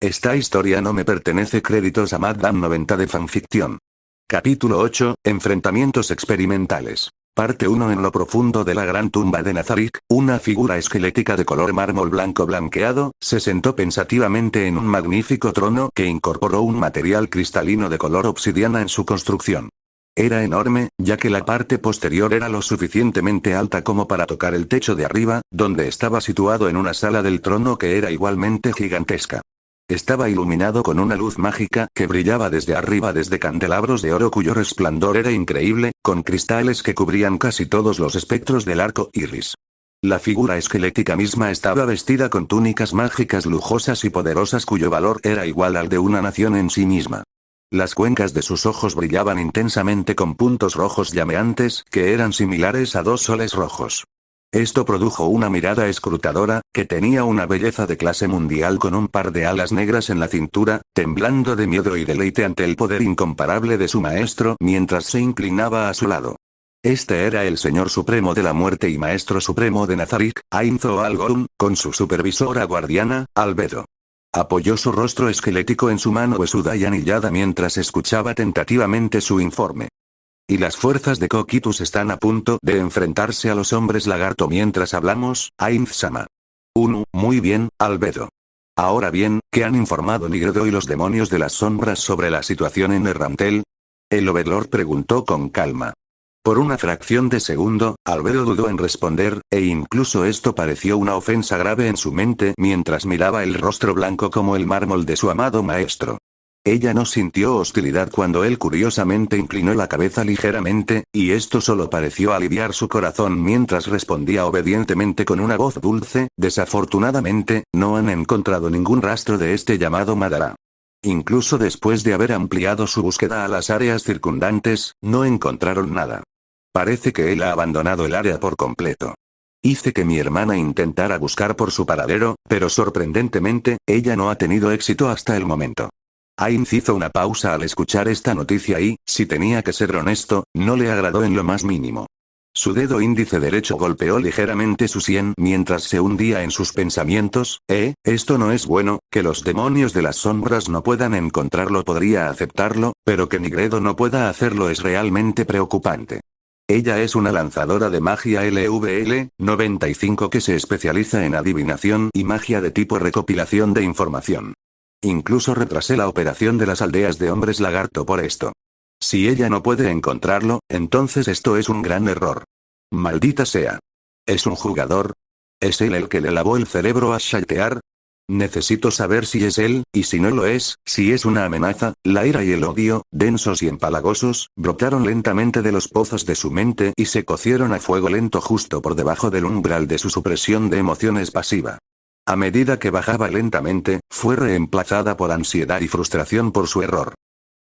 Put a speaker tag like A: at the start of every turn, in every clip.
A: Esta historia no me pertenece. Créditos a Madame 90 de fanfiction. Capítulo 8, Enfrentamientos experimentales. Parte 1. En lo profundo de la gran tumba de Nazarick, una figura esquelética de color mármol blanco blanqueado, se sentó pensativamente en un magnífico trono que incorporó un material cristalino de color obsidiana en su construcción. Era enorme, ya que la parte posterior era lo suficientemente alta como para tocar el techo de arriba, donde estaba situado en una sala del trono que era igualmente gigantesca. Estaba iluminado con una luz mágica que brillaba desde arriba desde candelabros de oro cuyo resplandor era increíble, con cristales que cubrían casi todos los espectros del arco iris. La figura esquelética misma estaba vestida con túnicas mágicas lujosas y poderosas cuyo valor era igual al de una nación en sí misma. Las cuencas de sus ojos brillaban intensamente con puntos rojos llameantes, que eran similares a dos soles rojos. Esto produjo una mirada escrutadora, que tenía una belleza de clase mundial con un par de alas negras en la cintura, temblando de miedo y deleite ante el poder incomparable de su maestro mientras se inclinaba a su lado. Este era el Señor Supremo de la Muerte y Maestro Supremo de Nazarick, Ainzo Algorun, con su supervisora guardiana, Albedo. Apoyó su rostro esquelético en su mano huesuda y anillada mientras escuchaba tentativamente su informe. Y las fuerzas de Cocytus están a punto de enfrentarse a los hombres lagarto mientras hablamos, Ainz-sama. Muy bien, Albedo. Ahora bien, ¿qué han informado Nigredo y los demonios de las sombras sobre la situación en Errantel? El Overlord preguntó con calma. Por una fracción de segundo, Albedo dudó en responder, e incluso esto pareció una ofensa grave en su mente mientras miraba el rostro blanco como el mármol de su amado maestro. Ella no sintió hostilidad cuando él curiosamente inclinó la cabeza ligeramente, y esto solo pareció aliviar su corazón mientras respondía obedientemente con una voz dulce: desafortunadamente, no han encontrado ningún rastro de este llamado Madara. Incluso después de haber ampliado su búsqueda a las áreas circundantes, no encontraron nada. Parece que él ha abandonado el área por completo. Hice que mi hermana intentara buscar por su paradero, pero sorprendentemente, ella no ha tenido éxito hasta el momento. Ainz hizo una pausa al escuchar esta noticia y, si tenía que ser honesto, no le agradó en lo más mínimo. Su dedo índice derecho golpeó ligeramente su sien mientras se hundía en sus pensamientos. Esto no es bueno, que los demonios de las sombras no puedan encontrarlo podría aceptarlo, pero que Nigredo no pueda hacerlo es realmente preocupante. Ella es una lanzadora de magia LVL 95 que se especializa en adivinación y magia de tipo recopilación de información. Incluso retrasé la operación de las aldeas de hombres lagarto por esto. Si ella no puede encontrarlo, entonces esto es un gran error. Maldita sea. ¿Es un jugador? ¿Es él el que le lavó el cerebro a Shaltear? Necesito saber si es él, y si no lo es, si es una amenaza. La ira y el odio, densos y empalagosos, brotaron lentamente de los pozos de su mente y se cocieron a fuego lento justo por debajo del umbral de su supresión de emociones pasiva. A medida que bajaba lentamente, fue reemplazada por ansiedad y frustración por su error.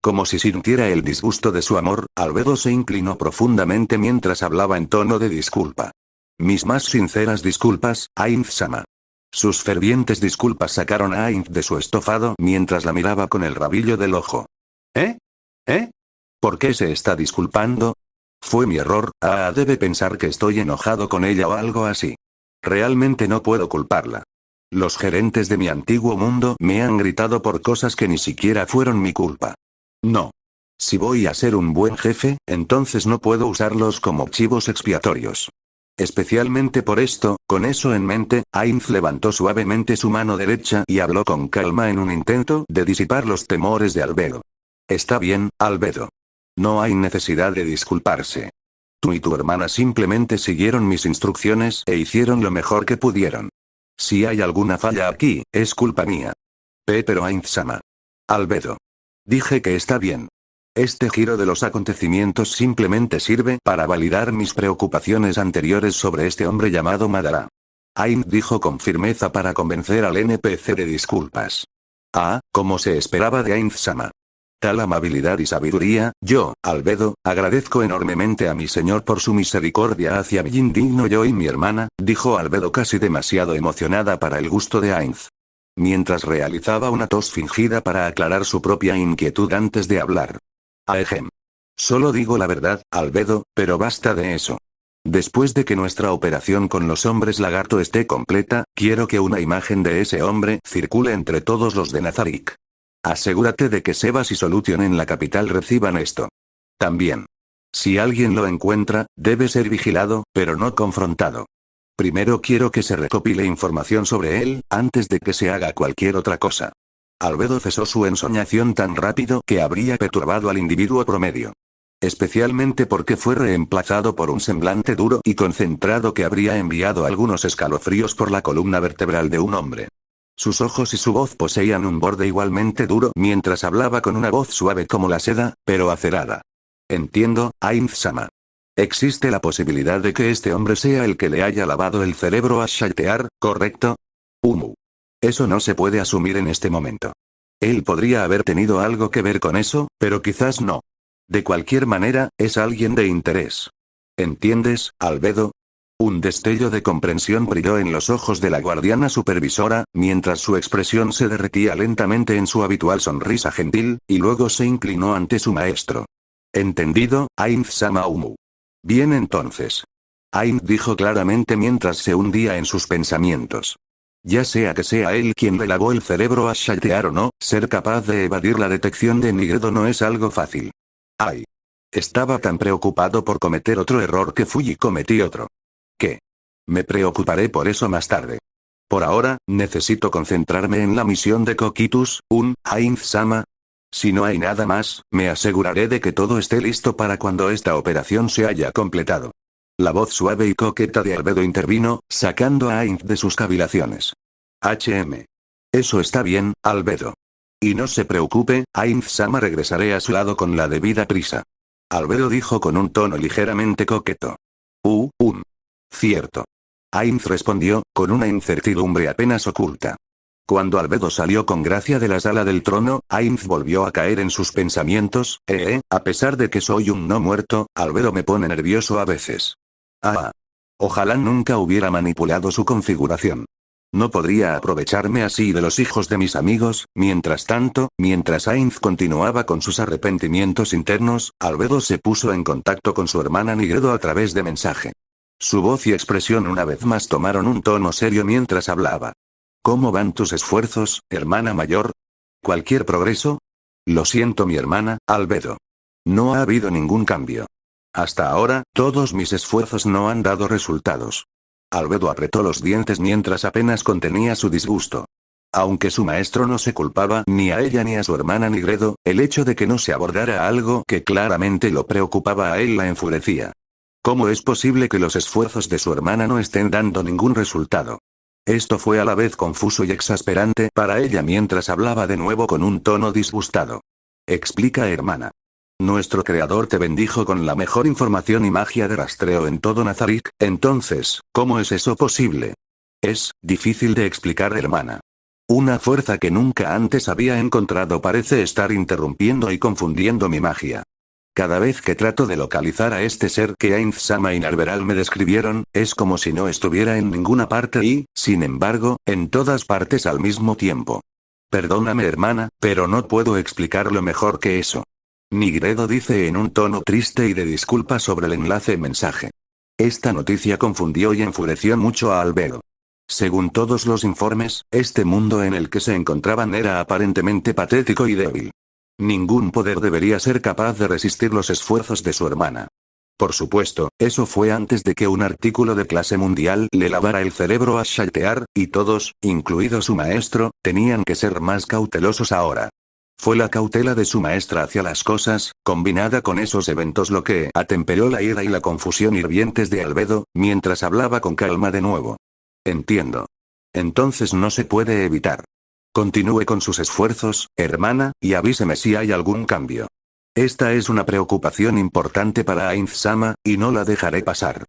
A: Como si sintiera el disgusto de su amor, Albedo se inclinó profundamente mientras hablaba en tono de disculpa. Mis más sinceras disculpas, Ainz-sama. Sus fervientes disculpas sacaron a Ainz de su estofado mientras la miraba con el rabillo del ojo. ¿Por qué se está disculpando? Fue mi error. Debe pensar que estoy enojado con ella o algo así. Realmente no puedo culparla. Los gerentes de mi antiguo mundo me han gritado por cosas que ni siquiera fueron mi culpa. No. Si voy a ser un buen jefe, entonces no puedo usarlos como chivos expiatorios. Especialmente por esto, con eso en mente, Ainz levantó suavemente su mano derecha y habló con calma en un intento de disipar los temores de Albedo. Está bien, Albedo. No hay necesidad de disculparse. Tú y tu hermana simplemente siguieron mis instrucciones e hicieron lo mejor que pudieron. Si hay alguna falla aquí, es culpa mía. Pero Ainz-sama. Albedo. Dije que está bien. Este giro de los acontecimientos simplemente sirve para validar mis preocupaciones anteriores sobre este hombre llamado Madara. Ainz dijo con firmeza para convencer al NPC de disculpas. Como se esperaba de Ainz-sama. Tal amabilidad y sabiduría, yo, Albedo, agradezco enormemente a mi señor por su misericordia hacia mi indigno yo y mi hermana, dijo Albedo casi demasiado emocionada para el gusto de Ainz. Mientras realizaba una tos fingida para aclarar su propia inquietud antes de hablar. Solo digo la verdad, Albedo, pero basta de eso. Después de que nuestra operación con los hombres lagarto esté completa, quiero que una imagen de ese hombre circule entre todos los de Nazarick. Asegúrate de que Sebas y Solution en la capital reciban esto. También. Si alguien lo encuentra, debe ser vigilado, pero no confrontado. Primero quiero que se recopile información sobre él, antes de que se haga cualquier otra cosa. Albedo cesó su ensoñación tan rápido que habría perturbado al individuo promedio. Especialmente porque fue reemplazado por un semblante duro y concentrado que habría enviado algunos escalofríos por la columna vertebral de un hombre. Sus ojos y su voz poseían un borde igualmente duro mientras hablaba con una voz suave como la seda, pero acerada. Entiendo, Ainz-sama. Existe la posibilidad de que este hombre sea el que le haya lavado el cerebro a Shaltear, ¿correcto? Eso no se puede asumir en este momento. Él podría haber tenido algo que ver con eso, pero quizás no. De cualquier manera, es alguien de interés. ¿Entiendes, Albedo? Un destello de comprensión brilló en los ojos de la guardiana supervisora, mientras su expresión se derretía lentamente en su habitual sonrisa gentil, y luego se inclinó ante su maestro. Entendido, Ainz-sama. Bien entonces. Ainz dijo claramente mientras se hundía en sus pensamientos. Ya sea que sea él quien le lavó el cerebro a Shaltear o no, ser capaz de evadir la detección de Nigredo no es algo fácil. ¡Ay! Estaba tan preocupado por cometer otro error que fui y cometí otro. ¿Qué? Me preocuparé por eso más tarde. Por ahora, necesito concentrarme en la misión de Coquitus, Ainz-sama. Si no hay nada más, me aseguraré de que todo esté listo para cuando esta operación se haya completado. La voz suave y coqueta de Albedo intervino, sacando a Ainz de sus cavilaciones. Eso está bien, Albedo. Y no se preocupe, Ainz-sama, regresaré a su lado con la debida prisa. Albedo dijo con un tono ligeramente coqueto. Cierto. Ainz respondió, con una incertidumbre apenas oculta. Cuando Albedo salió con gracia de la sala del trono, Ainz volvió a caer en sus pensamientos. A pesar de que soy un no muerto, Albedo me pone nervioso a veces. Ojalá nunca hubiera manipulado su configuración. No podría aprovecharme así de los hijos de mis amigos. Mientras tanto, mientras Ainz continuaba con sus arrepentimientos internos, Albedo se puso en contacto con su hermana Nigredo a través de mensaje. Su voz y expresión una vez más tomaron un tono serio mientras hablaba. ¿Cómo van tus esfuerzos, hermana mayor? ¿Cualquier progreso? Lo siento, mi hermana, Albedo. No ha habido ningún cambio. Hasta ahora, todos mis esfuerzos no han dado resultados. Albedo apretó los dientes mientras apenas contenía su disgusto. Aunque su maestro no se culpaba ni a ella ni a su hermana Nigredo, el hecho de que no se abordara algo que claramente lo preocupaba a él la enfurecía. ¿Cómo es posible que los esfuerzos de su hermana no estén dando ningún resultado? Esto fue a la vez confuso y exasperante para ella mientras hablaba de nuevo con un tono disgustado. Explica, hermana. Nuestro creador te bendijo con la mejor información y magia de rastreo en todo Nazarick, entonces, ¿cómo es eso posible? Es difícil de explicar, hermana. Una fuerza que nunca antes había encontrado parece estar interrumpiendo y confundiendo mi magia. Cada vez que trato de localizar a este ser que Ainz-sama y Narveral me describieron, es como si no estuviera en ninguna parte y, sin embargo, en todas partes al mismo tiempo. Perdóname, hermana, pero no puedo explicarlo mejor que eso. Nigredo dice en un tono triste y de disculpa sobre el enlace mensaje. Esta noticia confundió y enfureció mucho a Albedo. Según todos los informes, este mundo en el que se encontraban era aparentemente patético y débil. Ningún poder debería ser capaz de resistir los esfuerzos de su hermana. Por supuesto, eso fue antes de que un artículo de clase mundial le lavara el cerebro a Shaltear, y todos, incluido su maestro, tenían que ser más cautelosos ahora. Fue la cautela de su maestra hacia las cosas, combinada con esos eventos lo que atemperó la ira y la confusión hirvientes de Albedo, mientras hablaba con calma de nuevo. Entiendo. Entonces no se puede evitar. Continúe con sus esfuerzos, hermana, y avíseme si hay algún cambio. Esta es una preocupación importante para Ainz-sama, y no la dejaré pasar.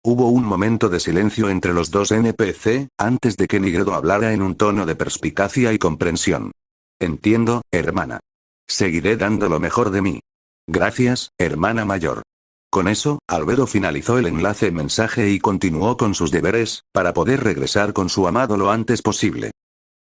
A: Hubo un momento de silencio entre los dos NPC, antes de que Nigredo hablara en un tono de perspicacia y comprensión. Entiendo, hermana. Seguiré dando lo mejor de mí. Gracias, hermana mayor. Con eso, Albedo finalizó el enlace mensaje y continuó con sus deberes, para poder regresar con su amado lo antes posible.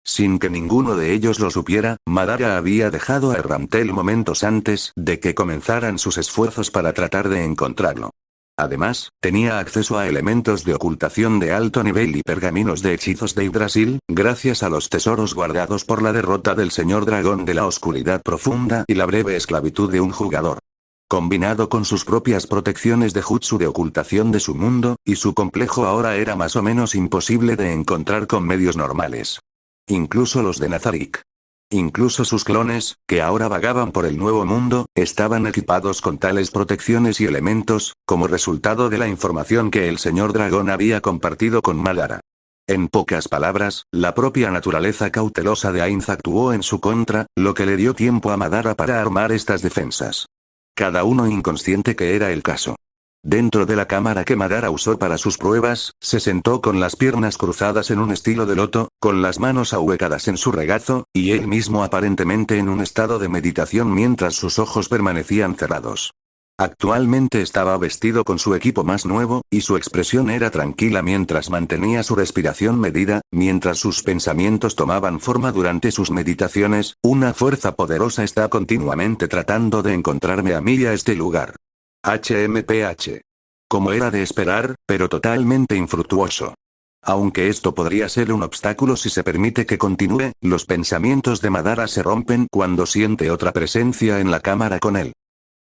A: Sin que ninguno de ellos lo supiera, Madara había dejado a Ramtel momentos antes de que comenzaran sus esfuerzos para tratar de encontrarlo. Además, tenía acceso a elementos de ocultación de alto nivel y pergaminos de hechizos de Yggdrasil, gracias a los tesoros guardados por la derrota del señor dragón de la oscuridad profunda y la breve esclavitud de un jugador. Combinado con sus propias protecciones de jutsu de ocultación de su mundo, y su complejo ahora era más o menos imposible de encontrar con medios normales. Incluso los de Nazarick. Incluso sus clones, que ahora vagaban por el nuevo mundo, estaban equipados con tales protecciones y elementos, como resultado de la información que el señor dragón había compartido con Madara. En pocas palabras, la propia naturaleza cautelosa de Ainz actuó en su contra, lo que le dio tiempo a Madara para armar estas defensas. Cada uno inconsciente que era el caso. Dentro de la cámara que Madara usó para sus pruebas, se sentó con las piernas cruzadas en un estilo de loto, con las manos ahuecadas en su regazo, y él mismo aparentemente en un estado de meditación mientras sus ojos permanecían cerrados. Actualmente estaba vestido con su equipo más nuevo, y su expresión era tranquila mientras mantenía su respiración medida, mientras sus pensamientos tomaban forma durante sus meditaciones. Una fuerza poderosa está continuamente tratando de encontrarme a mí y a este lugar. HMPH. Como era de esperar, pero totalmente infructuoso. Aunque esto podría ser un obstáculo si se permite que continúe, los pensamientos de Madara se rompen cuando siente otra presencia en la cámara con él.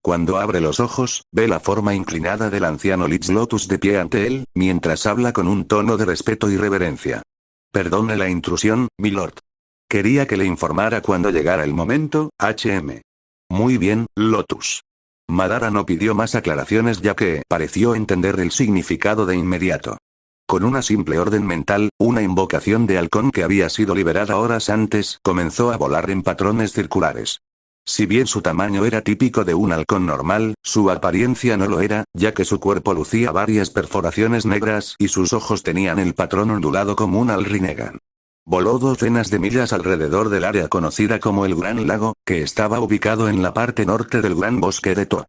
A: Cuando abre los ojos, ve la forma inclinada del anciano Lich Lotus de pie ante él, mientras habla con un tono de respeto y reverencia. Perdone la intrusión, milord. Quería que le informara cuando llegara el momento, HM. Muy bien, Lotus. Madara no pidió más aclaraciones ya que pareció entender el significado de inmediato. Con una simple orden mental, una invocación de halcón que había sido liberada horas antes comenzó a volar en patrones circulares. Si bien su tamaño era típico de un halcón normal, su apariencia no lo era, ya que su cuerpo lucía varias perforaciones negras y sus ojos tenían el patrón ondulado como un Alrinnegan. Voló docenas de millas alrededor del área conocida como el Gran Lago, que estaba ubicado en la parte norte del Gran Bosque de Top.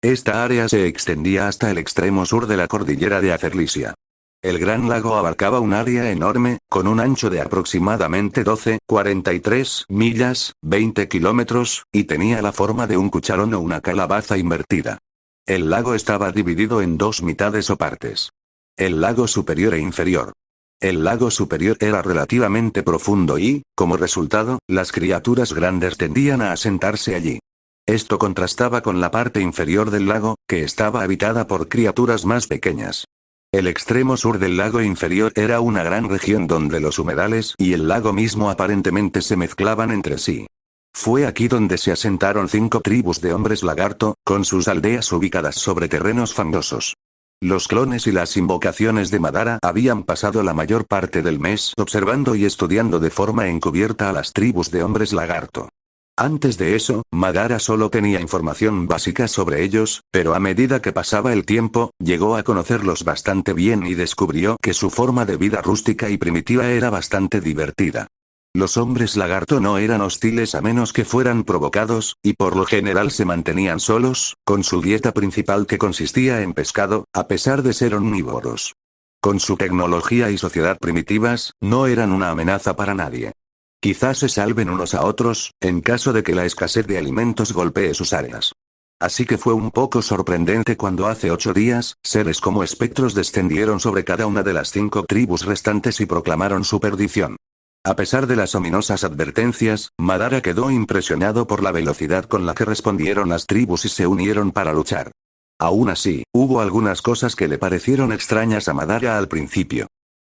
A: Esta área se extendía hasta el extremo sur de la cordillera de Acerlisia. El Gran Lago abarcaba un área enorme, con un ancho de aproximadamente 43 millas, 20 kilómetros, y tenía la forma de un cucharón o una calabaza invertida. El lago estaba dividido en dos mitades o partes. El lago superior e inferior. El lago superior era relativamente profundo y, como resultado, las criaturas grandes tendían a asentarse allí. Esto contrastaba con la parte inferior del lago, que estaba habitada por criaturas más pequeñas. El extremo sur del lago inferior era una gran región donde los humedales y el lago mismo aparentemente se mezclaban entre sí. Fue aquí donde se asentaron 5 tribus de hombres lagarto, con sus aldeas ubicadas sobre terrenos fangosos. Los clones y las invocaciones de Madara habían pasado la mayor parte del mes observando y estudiando de forma encubierta a las tribus de hombres lagarto. Antes de eso, Madara solo tenía información básica sobre ellos, pero a medida que pasaba el tiempo, llegó a conocerlos bastante bien y descubrió que su forma de vida rústica y primitiva era bastante divertida. Los hombres lagarto no eran hostiles a menos que fueran provocados, y por lo general se mantenían solos, con su dieta principal que consistía en pescado, a pesar de ser omnívoros. Con su tecnología y sociedad primitivas, no eran una amenaza para nadie. Quizás se salven unos a otros, en caso de que la escasez de alimentos golpee sus áreas. Así que fue un poco sorprendente cuando hace 8 días, seres como espectros descendieron sobre cada una de las 5 tribus restantes y proclamaron su perdición. A pesar de las ominosas advertencias, Madara quedó impresionado por la velocidad con la que respondieron las tribus y se unieron para luchar. Aún así, hubo algunas cosas que le parecieron extrañas a Madara al principio.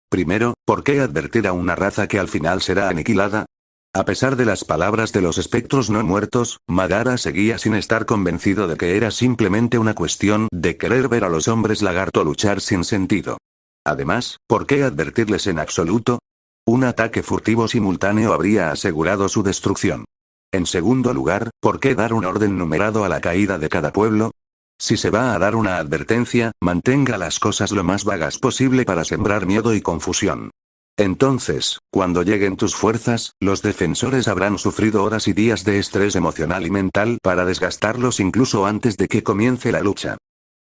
A: Primero, ¿por qué advertir a una raza que al final será aniquilada? A pesar de las palabras de los espectros no muertos, Madara seguía sin estar convencido de que era simplemente una cuestión de querer ver a los hombres lagarto luchar sin sentido. Además, ¿por qué advertirles en absoluto? Un ataque furtivo simultáneo habría asegurado su destrucción. En segundo lugar, ¿por qué dar un orden numerado a la caída de cada pueblo? Si se va a dar una advertencia, mantenga las cosas lo más vagas posible para sembrar miedo y confusión. Entonces, cuando lleguen tus fuerzas, los defensores habrán sufrido horas y días de estrés emocional y mental para desgastarlos incluso antes de que comience la lucha.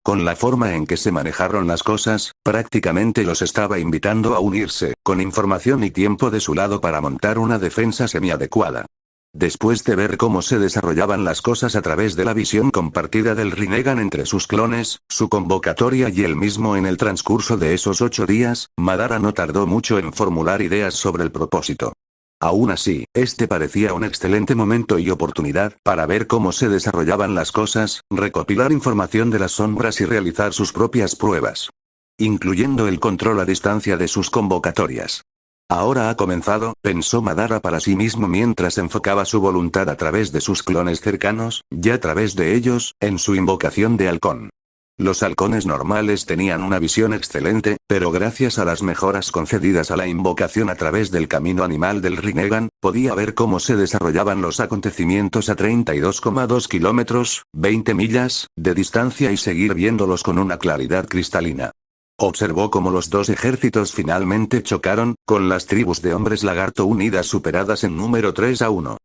A: Con la forma en que se manejaron las cosas, prácticamente los estaba invitando a unirse, con información y tiempo de su lado para montar una defensa semiadecuada. Después de ver cómo se desarrollaban las cosas a través de la visión compartida del Rinnegan entre sus clones, su convocatoria y él mismo en el transcurso de esos 8 días, Madara no tardó mucho en formular ideas sobre el propósito. Aún así, este parecía un excelente momento y oportunidad para ver cómo se desarrollaban las cosas, recopilar información de las sombras y realizar sus propias pruebas, incluyendo el control a distancia de sus convocatorias. Ahora ha comenzado, pensó Madara para sí mismo mientras enfocaba su voluntad a través de sus clones cercanos, y a través de ellos, en su invocación de halcón. Los halcones normales tenían una visión excelente, pero gracias a las mejoras concedidas a la invocación a través del camino animal del Rinnegan, podía ver cómo se desarrollaban los acontecimientos a 32,2 kilómetros, 20 millas, de distancia y seguir viéndolos con una claridad cristalina. Observó cómo los dos ejércitos finalmente chocaron, con las tribus de hombres lagarto unidas superadas en número 3-1.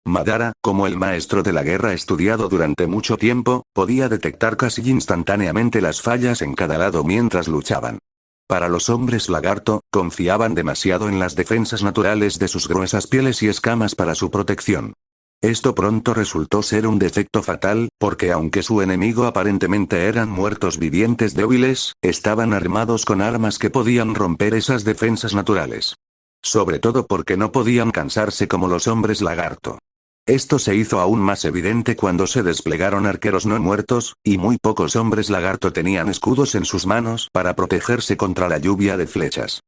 A: Madara, como el maestro de la guerra estudiado durante mucho tiempo, podía detectar casi instantáneamente las fallas en cada lado mientras luchaban. Para los hombres lagarto, confiaban demasiado en las defensas naturales de sus gruesas pieles y escamas para su protección. Esto pronto resultó ser un defecto fatal, porque aunque su enemigo aparentemente eran muertos vivientes débiles, estaban armados con armas que podían romper esas defensas naturales. Sobre todo porque no podían cansarse como los hombres lagarto. Esto se hizo aún más evidente cuando se desplegaron arqueros no muertos, y muy pocos hombres lagarto tenían escudos en sus manos para protegerse contra la lluvia de flechas.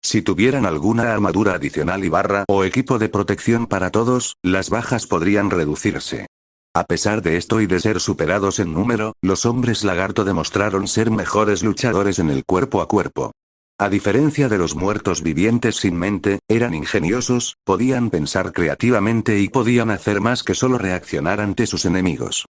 A: Si tuvieran alguna armadura adicional y barra o equipo de protección para todos, las bajas podrían reducirse. A pesar de esto y de ser superados en número, los hombres lagarto demostraron ser mejores luchadores en el cuerpo a cuerpo. A diferencia de los muertos vivientes sin mente, eran ingeniosos, podían pensar creativamente y podían hacer más que solo reaccionar ante sus enemigos.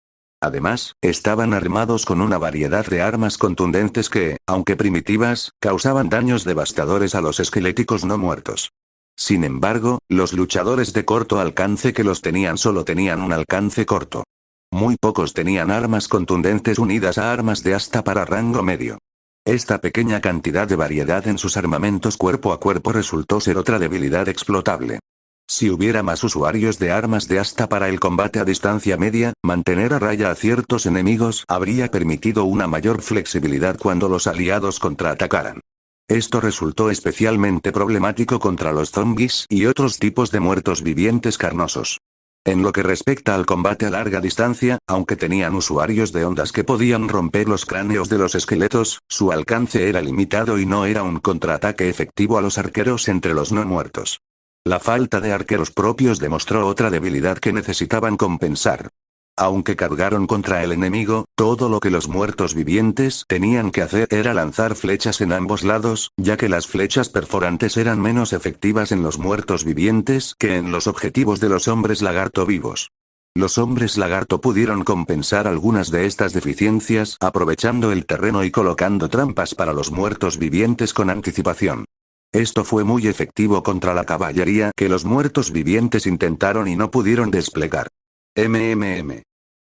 A: Además, estaban armados con una variedad de armas contundentes que, aunque primitivas, causaban daños devastadores a los esqueléticos no muertos. Sin embargo, los luchadores de corto alcance que los tenían solo tenían un alcance corto. Muy pocos tenían armas contundentes unidas a armas de asta para rango medio. Esta pequeña cantidad de variedad en sus armamentos cuerpo a cuerpo resultó ser otra debilidad explotable. Si hubiera más usuarios de armas de asta para el combate a distancia media, mantener a raya a ciertos enemigos habría permitido una mayor flexibilidad cuando los aliados contraatacaran. Esto resultó especialmente problemático contra los zombies y otros tipos de muertos vivientes carnosos. En lo que respecta al combate a larga distancia, aunque tenían usuarios de ondas que podían romper los cráneos de los esqueletos, su alcance era limitado y no era un contraataque efectivo a los arqueros entre los no muertos. La falta de arqueros propios demostró otra debilidad que necesitaban compensar. Aunque cargaron contra el enemigo, todo lo que los muertos vivientes tenían que hacer era lanzar flechas en ambos lados, ya que las flechas perforantes eran menos efectivas en los muertos vivientes que en los objetivos de los hombres lagarto vivos. Los hombres lagarto pudieron compensar algunas de estas deficiencias aprovechando el terreno y colocando trampas para los muertos vivientes con anticipación. Esto fue muy efectivo contra la caballería que los muertos vivientes intentaron y no pudieron desplegar.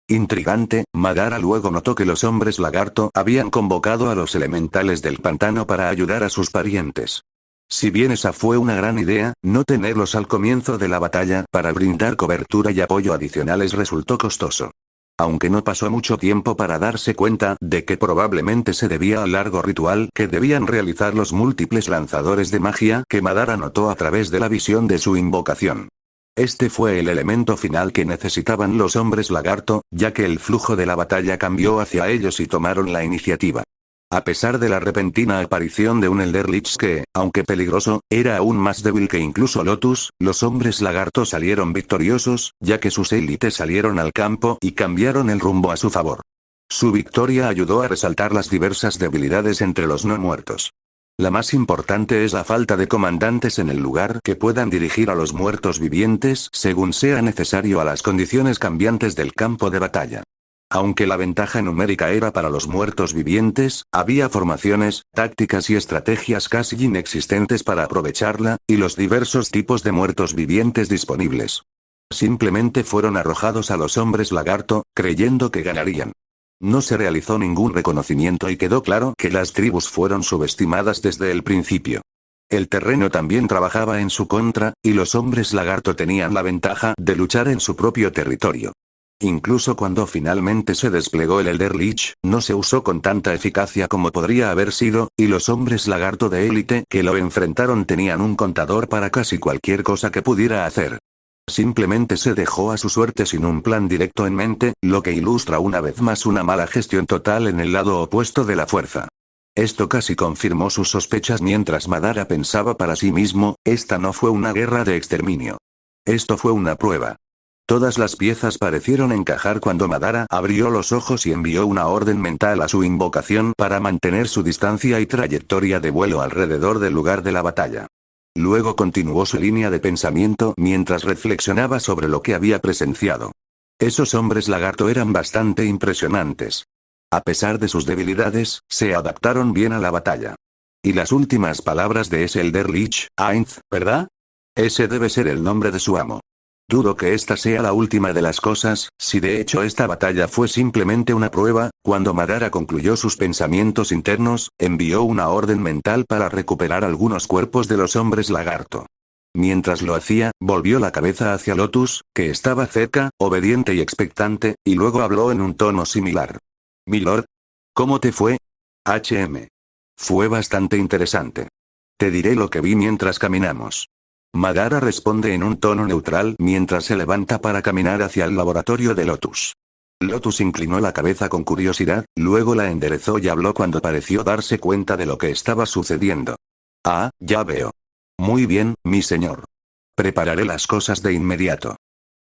A: Intrigante, Madara luego notó que los hombres lagarto habían convocado a los elementales del pantano para ayudar a sus parientes. Si bien esa fue una gran idea, no tenerlos al comienzo de la batalla para brindar cobertura y apoyo adicionales resultó costoso. Aunque no pasó mucho tiempo para darse cuenta de que probablemente se debía al largo ritual que debían realizar los múltiples lanzadores de magia que Madara notó a través de la visión de su invocación. Este fue el elemento final que necesitaban los hombres lagarto, ya que el flujo de la batalla cambió hacia ellos y tomaron la iniciativa. A pesar de la repentina aparición de un Elder Lich que, aunque peligroso, era aún más débil que incluso Lotus, los hombres lagarto salieron victoriosos, ya que sus élites salieron al campo y cambiaron el rumbo a su favor. Su victoria ayudó a resaltar las diversas debilidades entre los no muertos. La más importante es la falta de comandantes en el lugar que puedan dirigir a los muertos vivientes según sea necesario a las condiciones cambiantes del campo de batalla. Aunque la ventaja numérica era para los muertos vivientes, había formaciones, tácticas y estrategias casi inexistentes para aprovecharla, y los diversos tipos de muertos vivientes disponibles. Simplemente fueron arrojados a los hombres lagarto, creyendo que ganarían. No se realizó ningún reconocimiento y quedó claro que las tribus fueron subestimadas desde el principio. El terreno también trabajaba en su contra, y los hombres lagarto tenían la ventaja de luchar en su propio territorio. Incluso cuando finalmente se desplegó el Elder Lich, no se usó con tanta eficacia como podría haber sido, y los hombres lagarto de élite que lo enfrentaron tenían un contador para casi cualquier cosa que pudiera hacer. Simplemente se dejó a su suerte sin un plan directo en mente, lo que ilustra una vez más una mala gestión total en el lado opuesto de la fuerza. Esto casi confirmó sus sospechas mientras Madara pensaba para sí mismo, esta no fue una guerra de exterminio. Esto fue una prueba. Todas las piezas parecieron encajar cuando Madara abrió los ojos y envió una orden mental a su invocación para mantener su distancia y trayectoria de vuelo alrededor del lugar de la batalla. Luego continuó su línea de pensamiento mientras reflexionaba sobre lo que había presenciado. Esos hombres lagarto eran bastante impresionantes. A pesar de sus debilidades, se adaptaron bien a la batalla. Y las últimas palabras de ese Elder Lich, Ainz, ¿verdad? Ese debe ser el nombre de su amo. Dudo que esta sea la última de las cosas, si de hecho esta batalla fue simplemente una prueba. Cuando Madara concluyó sus pensamientos internos, envió una orden mental para recuperar algunos cuerpos de los hombres lagarto. Mientras lo hacía, volvió la cabeza hacia Lotus, que estaba cerca, obediente y expectante, y luego habló en un tono similar. «Milord, ¿cómo te fue?» Fue bastante interesante. Te diré lo que vi mientras caminamos. Madara responde en un tono neutral mientras se levanta para caminar hacia el laboratorio de Lotus. Lotus inclinó la cabeza con curiosidad, luego la enderezó y habló cuando pareció darse cuenta de lo que estaba sucediendo. «Ah, ya veo. Muy bien, mi señor. Prepararé las cosas de inmediato».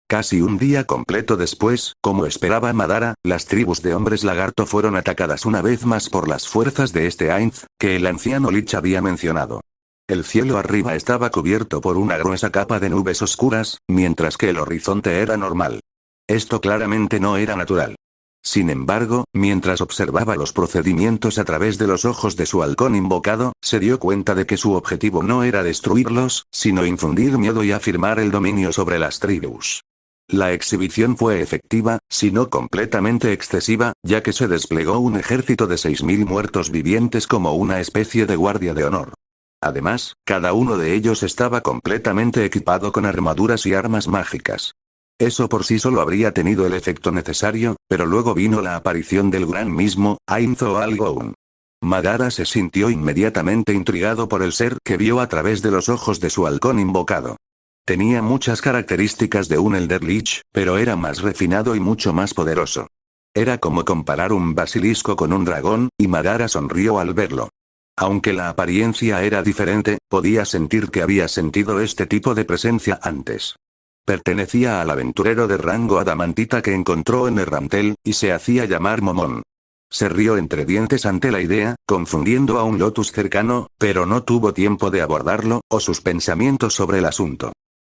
A: Casi un día completo después, como esperaba Madara, las tribus de hombres lagarto fueron atacadas una vez más por las fuerzas de este Ainz, que el anciano Lich había mencionado. El cielo arriba estaba cubierto por una gruesa capa de nubes oscuras, mientras que el horizonte era normal. Esto claramente no era natural. Sin embargo, mientras observaba los procedimientos a través de los ojos de su halcón invocado, se dio cuenta de que su objetivo no era destruirlos, sino infundir miedo y afirmar el dominio sobre las tribus. La exhibición fue efectiva, si no completamente excesiva, ya que se desplegó un ejército de 6.000 muertos vivientes como una especie de guardia de honor. Además, cada uno de ellos estaba completamente equipado con armaduras y armas mágicas. Eso por sí solo habría tenido el efecto necesario, pero luego vino la aparición del gran mismo, Ainz o Algoun. Madara se sintió inmediatamente intrigado por el ser que vio a través de los ojos de su halcón invocado. Tenía muchas características de un Elder Lich, pero era más refinado y mucho más poderoso. Era como comparar un basilisco con un dragón, y Madara sonrió al verlo. Aunque la apariencia era diferente, podía sentir que había sentido este tipo de presencia antes. Pertenecía al aventurero de rango adamantita que encontró en Errantel, y se hacía llamar Momón. Se rió entre dientes ante la idea, confundiendo a un Lotus cercano, pero no tuvo tiempo de abordarlo, o sus pensamientos sobre el asunto.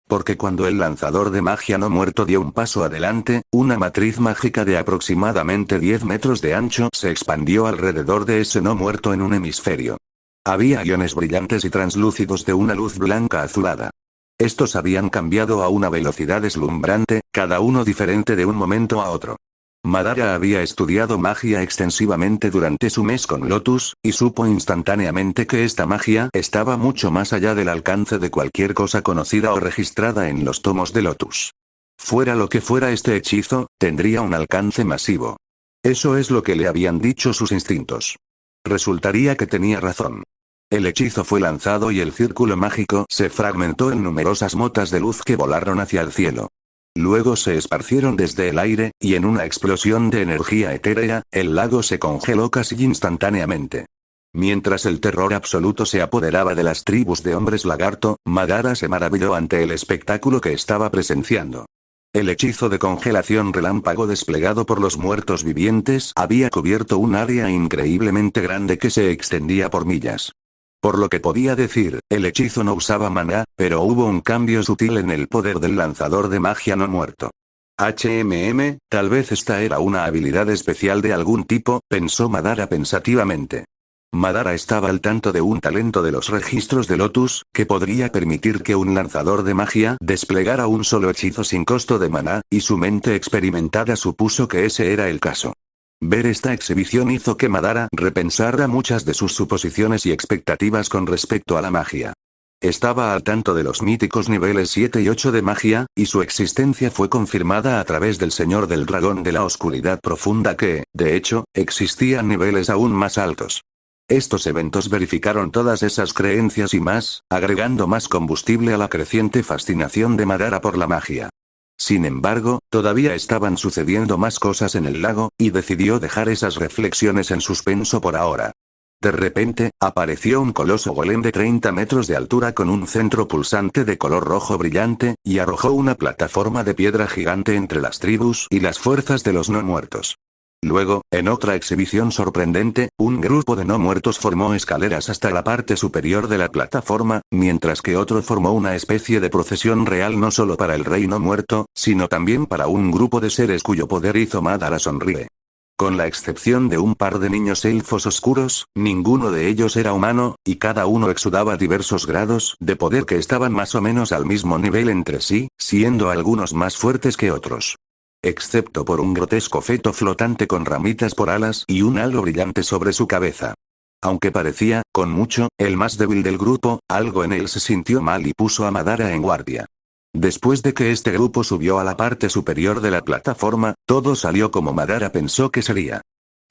A: Porque cuando el lanzador de magia no muerto dio un paso adelante, una matriz mágica de aproximadamente 10 metros de ancho se expandió alrededor de ese no muerto en un hemisferio. Había iones brillantes y translúcidos de una luz blanca azulada. Estos habían cambiado a una velocidad deslumbrante, cada uno diferente de un momento a otro. Madara había estudiado magia extensivamente durante su mes con Lotus, y supo instantáneamente que esta magia estaba mucho más allá del alcance de cualquier cosa conocida o registrada en los tomos de Lotus. Fuera lo que fuera este hechizo, tendría un alcance masivo. Eso es lo que le habían dicho sus instintos. Resultaría que tenía razón. El hechizo fue lanzado y el círculo mágico se fragmentó en numerosas motas de luz que volaron hacia el cielo. Luego se esparcieron desde el aire, y en una explosión de energía etérea, el lago se congeló casi instantáneamente. Mientras el terror absoluto se apoderaba de las tribus de hombres lagarto, Madara se maravilló ante el espectáculo que estaba presenciando. El hechizo de congelación relámpago desplegado por los muertos vivientes había cubierto un área increíblemente grande que se extendía por millas. Por lo que podía decir, el hechizo no usaba maná, pero hubo un cambio sutil en el poder del lanzador de magia no muerto. Tal vez esta era una habilidad especial de algún tipo, pensó Madara pensativamente. Madara estaba al tanto de un talento de los registros de Lotus, que podría permitir que un lanzador de magia desplegara un solo hechizo sin costo de maná, y su mente experimentada supuso que ese era el caso. Ver esta exhibición hizo que Madara repensara muchas de sus suposiciones y expectativas con respecto a la magia. Estaba al tanto de los míticos niveles 7 y 8 de magia, y su existencia fue confirmada a través del Señor del Dragón de la Oscuridad Profunda que, de hecho, existían niveles aún más altos. Estos eventos verificaron todas esas creencias y más, agregando más combustible a la creciente fascinación de Madara por la magia. Sin embargo, todavía estaban sucediendo más cosas en el lago, y decidió dejar esas reflexiones en suspenso por ahora. De repente, apareció un coloso golem de 30 metros de altura con un centro pulsante de color rojo brillante, y arrojó una plataforma de piedra gigante entre las tribus y las fuerzas de los no muertos. Luego, en otra exhibición sorprendente, un grupo de no muertos formó escaleras hasta la parte superior de la plataforma, mientras que otro formó una especie de procesión real no solo para el rey no muerto, sino también para un grupo de seres cuyo poder hizo Madara sonríe. Con la excepción de un par de niños elfos oscuros, ninguno de ellos era humano, y cada uno exudaba diversos grados de poder que estaban más o menos al mismo nivel entre sí, siendo algunos más fuertes que otros. Excepto por un grotesco feto flotante con ramitas por alas y un halo brillante sobre su cabeza. Aunque parecía, con mucho, el más débil del grupo, algo en él se sintió mal y puso a Madara en guardia. Después de que este grupo subió a la parte superior de la plataforma, todo salió como Madara pensó que sería.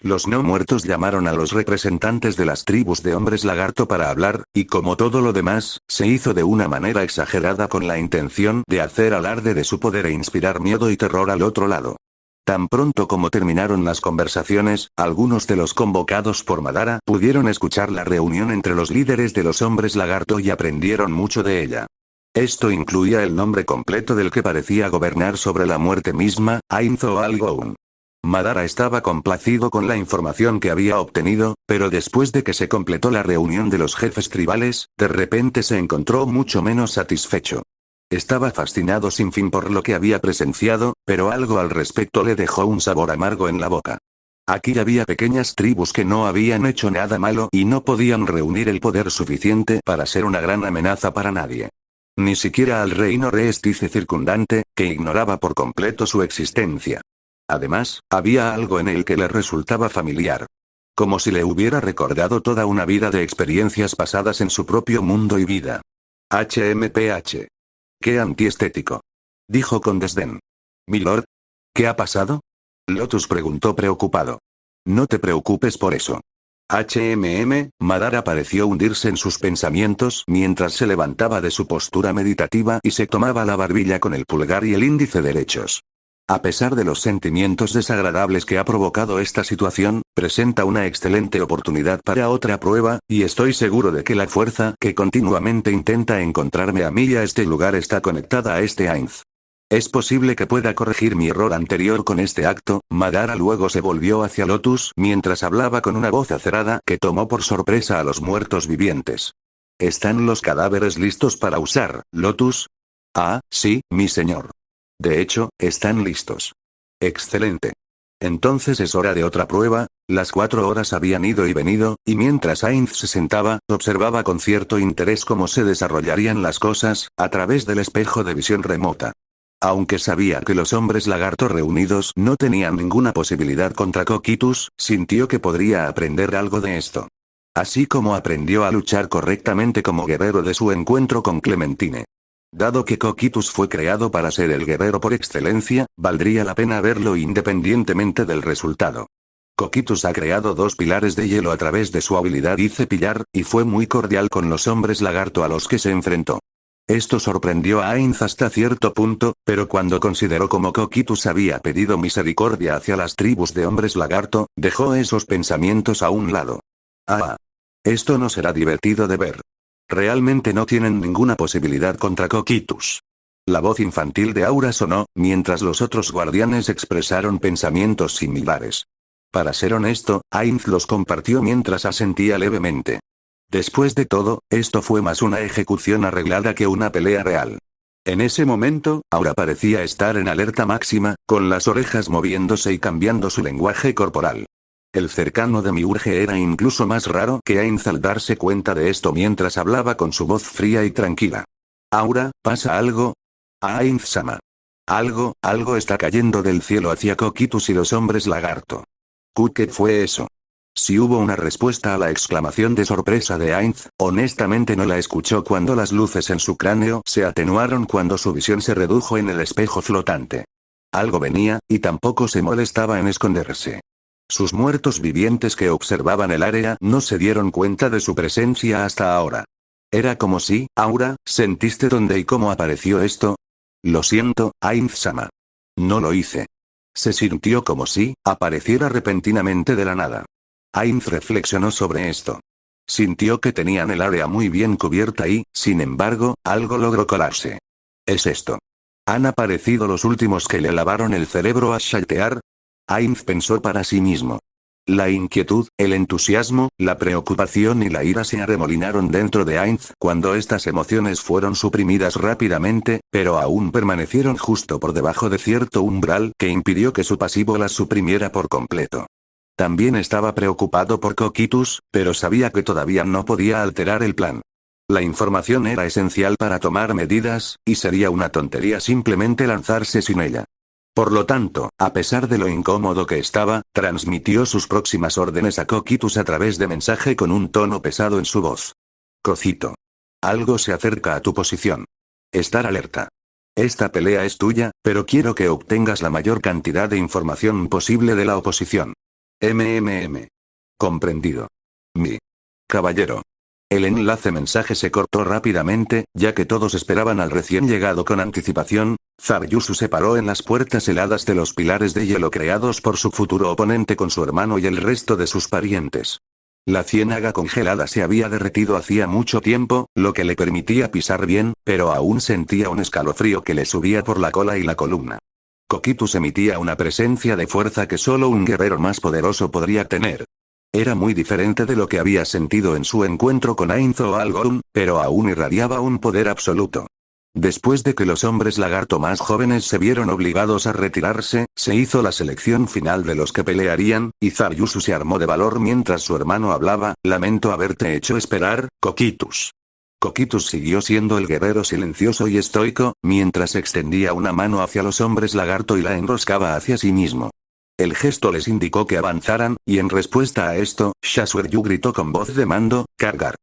A: Los no muertos llamaron a los representantes de las tribus de hombres lagarto para hablar, y como todo lo demás, se hizo de una manera exagerada con la intención de hacer alarde de su poder e inspirar miedo y terror al otro lado. Tan pronto como terminaron las conversaciones, algunos de los convocados por Madara pudieron escuchar la reunión entre los líderes de los hombres lagarto y aprendieron mucho de ella. Esto incluía el nombre completo del que parecía gobernar sobre la muerte misma, Ainzo Algoun. Madara estaba complacido con la información que había obtenido, pero después de que se completó la reunión de los jefes tribales, de repente se encontró mucho menos satisfecho. Estaba fascinado sin fin por lo que había presenciado, pero algo al respecto le dejó un sabor amargo en la boca. Aquí había pequeñas tribus que no habían hecho nada malo y no podían reunir el poder suficiente para ser una gran amenaza para nadie. Ni siquiera al reino reestice circundante, que ignoraba por completo su existencia. Además, había algo en él que le resultaba familiar. Como si le hubiera recordado toda una vida de experiencias pasadas en su propio mundo y vida. HMPH. Qué antiestético. Dijo con desdén. Milord. ¿Qué ha pasado? Lotus preguntó preocupado. No te preocupes por eso. Madara pareció hundirse en sus pensamientos mientras se levantaba de su postura meditativa y se tomaba la barbilla con el pulgar y el índice derechos. A pesar de los sentimientos desagradables que ha provocado esta situación, presenta una excelente oportunidad para otra prueba, y estoy seguro de que la fuerza que continuamente intenta encontrarme a mí y a este lugar está conectada a este Ainz. Es posible que pueda corregir mi error anterior con este acto. Madara luego se volvió hacia Lotus mientras hablaba con una voz acerada que tomó por sorpresa a los muertos vivientes. ¿Están los cadáveres listos para usar, Lotus? Ah, sí, mi señor. De hecho, están listos. Excelente. Entonces es hora de otra prueba. Las 4 horas habían ido y venido, y mientras Ainz se sentaba, observaba con cierto interés cómo se desarrollarían las cosas, a través del espejo de visión remota. Aunque sabía que los hombres lagarto reunidos no tenían ninguna posibilidad contra Coquitus, sintió que podría aprender algo de esto. Así como aprendió a luchar correctamente como guerrero de su encuentro con Clementine. Dado que Coquitus fue creado para ser el guerrero por excelencia, valdría la pena verlo independientemente del resultado. Coquitus ha creado 2 pilares de hielo a través de su habilidad y cepillar, y fue muy cordial con los hombres lagarto a los que se enfrentó. Esto sorprendió a Ainz hasta cierto punto, pero cuando consideró cómo Coquitus había pedido misericordia hacia las tribus de hombres lagarto, dejó esos pensamientos a un lado. Ah. Esto no será divertido de ver. Realmente no tienen ninguna posibilidad contra Coquitus. La voz infantil de Aura sonó, mientras los otros guardianes expresaron pensamientos similares. Para ser honesto, Ainz los compartió mientras asentía levemente. Después de todo, esto fue más una ejecución arreglada que una pelea real. En ese momento, Aura parecía estar en alerta máxima, con las orejas moviéndose y cambiando su lenguaje corporal. El cercano de Miurge era incluso más raro que Ainz al darse cuenta de esto mientras hablaba con su voz fría y tranquila. Aura, ¿pasa algo? Ainz-sama. Algo está cayendo del cielo hacia Coquitus y los hombres lagarto. ¿Qué fue eso? Si hubo una respuesta a la exclamación de sorpresa de Ainz, honestamente no la escuchó cuando las luces en su cráneo se atenuaron cuando su visión se redujo en el espejo flotante. Algo venía, y tampoco se molestaba en esconderse. Sus muertos vivientes que observaban el área no se dieron cuenta de su presencia hasta ahora. Era como si, Aura, ¿sentiste dónde y cómo apareció esto? Lo siento, Ainz-sama. No lo hice. Se sintió como si apareciera repentinamente de la nada. Ainz reflexionó sobre esto. Sintió que tenían el área muy bien cubierta y, sin embargo, algo logró colarse. ¿Es esto? ¿Han aparecido los últimos que le lavaron el cerebro a Shaltear? Ainz pensó para sí mismo. La inquietud, el entusiasmo, la preocupación y la ira se arremolinaron dentro de Ainz cuando estas emociones fueron suprimidas rápidamente, pero aún permanecieron justo por debajo de cierto umbral que impidió que su pasivo las suprimiera por completo. También estaba preocupado por Coquitus, pero sabía que todavía no podía alterar el plan. La información era esencial para tomar medidas, y sería una tontería simplemente lanzarse sin ella. Por lo tanto, a pesar de lo incómodo que estaba, transmitió sus próximas órdenes a Coquitus a través de mensaje con un tono pesado en su voz. Cocito. Algo se acerca a tu posición. Estar alerta. Esta pelea es tuya, pero quiero que obtengas la mayor cantidad de información posible de la oposición. Comprendido. Mi caballero. El enlace mensaje se cortó rápidamente, ya que todos esperaban al recién llegado con anticipación. Zaryusu se paró en las puertas heladas de los pilares de hielo creados por su futuro oponente con su hermano y el resto de sus parientes. La ciénaga congelada se había derretido hacía mucho tiempo, lo que le permitía pisar bien, pero aún sentía un escalofrío que le subía por la cola y la columna. Coquitus emitía una presencia de fuerza que solo un guerrero más poderoso podría tener. Era muy diferente de lo que había sentido en su encuentro con Ainz o Algorun, pero aún irradiaba un poder absoluto. Después de que los hombres lagarto más jóvenes se vieron obligados a retirarse, se hizo la selección final de los que pelearían, y Zaryusu se armó de valor mientras su hermano hablaba. Lamento haberte hecho esperar, Coquitus. Coquitus siguió siendo el guerrero silencioso y estoico, mientras extendía una mano hacia los hombres lagarto y la enroscaba hacia sí mismo. El gesto les indicó que avanzaran, y en respuesta a esto, Shasueryu gritó con voz de mando, «¡Cargar!».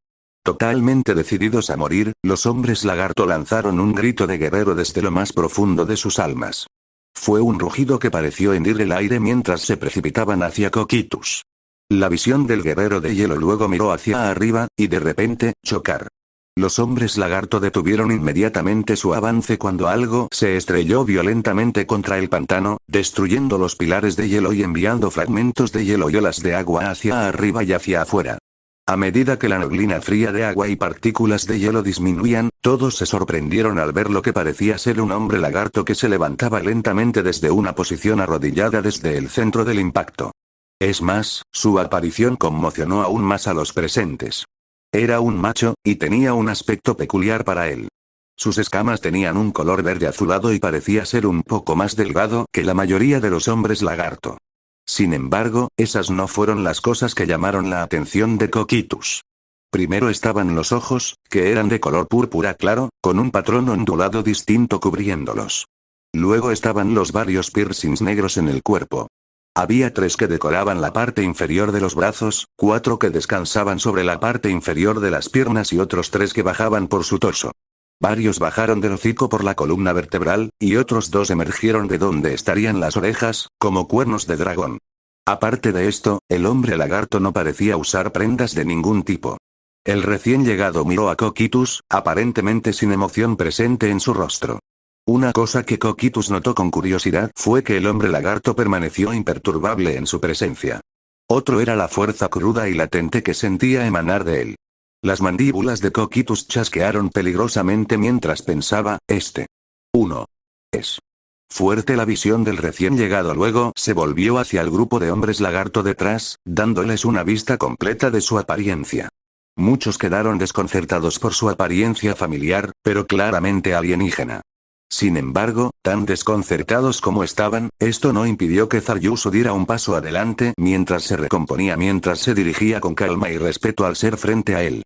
A: Totalmente decididos a morir, los hombres lagarto lanzaron un grito de guerrero desde lo más profundo de sus almas. Fue un rugido que pareció hendir el aire mientras se precipitaban hacia Coquitus. La visión del guerrero de hielo luego miró hacia arriba, y de repente, chocar. Los hombres lagarto detuvieron inmediatamente su avance cuando algo se estrelló violentamente contra el pantano, destruyendo los pilares de hielo y enviando fragmentos de hielo y olas de agua hacia arriba y hacia afuera. A medida que la neblina fría de agua y partículas de hielo disminuían, todos se sorprendieron al ver lo que parecía ser un hombre lagarto que se levantaba lentamente desde una posición arrodillada desde el centro del impacto. Es más, su aparición conmocionó aún más a los presentes. Era un macho, y tenía un aspecto peculiar para él. Sus escamas tenían un color verde azulado y parecía ser un poco más delgado que la mayoría de los hombres lagarto. Sin embargo, esas no fueron las cosas que llamaron la atención de Coquitus. Primero estaban los ojos, que eran de color púrpura claro, con un patrón ondulado distinto cubriéndolos. Luego estaban los varios piercings negros en el cuerpo. Había 3 que decoraban la parte inferior de los brazos, 4 que descansaban sobre la parte inferior de las piernas y otros 3 que bajaban por su torso. Varios bajaron del hocico por la columna vertebral, y otros 2 emergieron de donde estarían las orejas, como cuernos de dragón. Aparte de esto, el hombre lagarto no parecía usar prendas de ningún tipo. El recién llegado miró a Coquitus, aparentemente sin emoción presente en su rostro. Una cosa que Coquitus notó con curiosidad fue que el hombre lagarto permaneció imperturbable en su presencia. Otro era la fuerza cruda y latente que sentía emanar de él. Las mandíbulas de Coquitus chasquearon peligrosamente mientras pensaba, uno. Es fuerte. La visión del recién llegado luego se volvió hacia el grupo de hombres lagarto detrás, dándoles una vista completa de su apariencia. Muchos quedaron desconcertados por su apariencia familiar, pero claramente alienígena. Sin embargo, tan desconcertados como estaban, esto no impidió que Zaryusu diera un paso adelante mientras se recomponía mientras se dirigía con calma y respeto al ser frente a él.